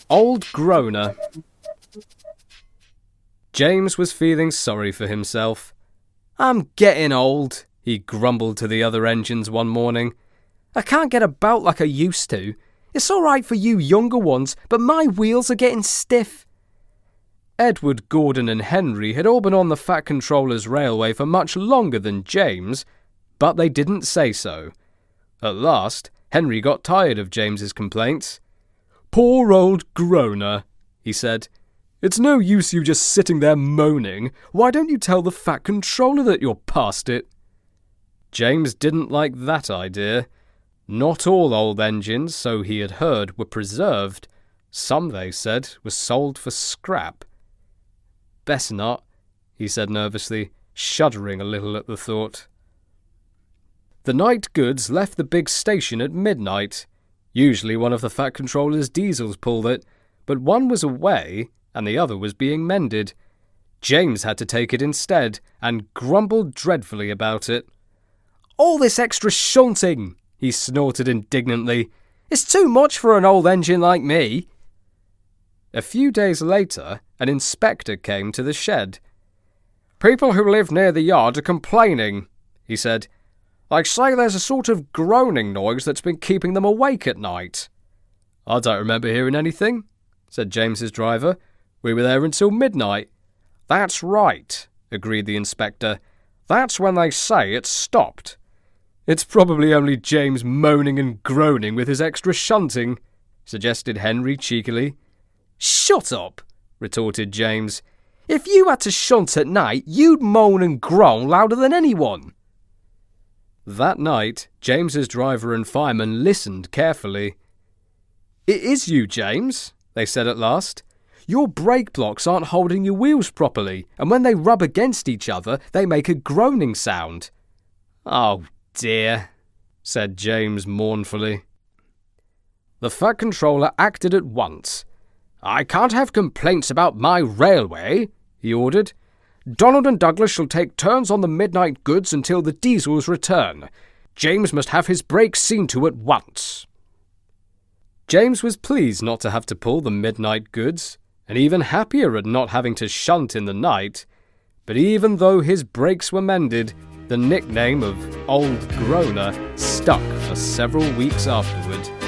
Old Groaner. James was feeling sorry for himself. "I'm getting old," he grumbled to the other engines one morning. "I can't get about like I used to. It's all right for you younger ones, but my wheels are getting stiff." Edward, Gordon and Henry had all been on the Fat Controller's railway for much longer than James, but they didn't say so. At last, Henry got tired of James's complaints. "Poor old Groaner," he said. "It's no use you just sitting there moaning. Why don't you tell the Fat Controller that you're past it?" James didn't like that idea. Not all old engines, so he had heard, were preserved. Some, they said, were sold for scrap. "Best not," he said nervously, shuddering a little at the thought. The night goods left the big station at midnight. Usually one of the Fat Controller's diesels pulled it, but one was away and the other was being mended. James had to take it instead and grumbled dreadfully about it. "All this extra shunting," he snorted indignantly. "It's too much for an old engine like me." A few days later, an inspector came to the shed. "People who live near the yard are complaining," he said. "They say there's a sort of groaning noise that's been keeping them awake at night." "I don't remember hearing anything," said James's driver. "We were there until midnight." "That's right," agreed the inspector. "That's when they say it's stopped." "It's probably only James moaning and groaning with his extra shunting," suggested Henry cheekily. "Shut up," retorted James. "If you had to shunt at night, you'd moan and groan louder than anyone." That night, James's driver and fireman listened carefully. "It is you, James," they said at last. "Your brake blocks aren't holding your wheels properly, and when they rub against each other, they make a groaning sound." "Oh dear," said James mournfully. The Fat Controller acted at once. "I can't have complaints about my railway," he ordered. "Donald and Douglas shall take turns on the midnight goods until the diesels return. James must have his brakes seen to at once." James was pleased not to have to pull the midnight goods, and even happier at not having to shunt in the night. But even though his brakes were mended, the nickname of Old Groaner stuck for several weeks afterward.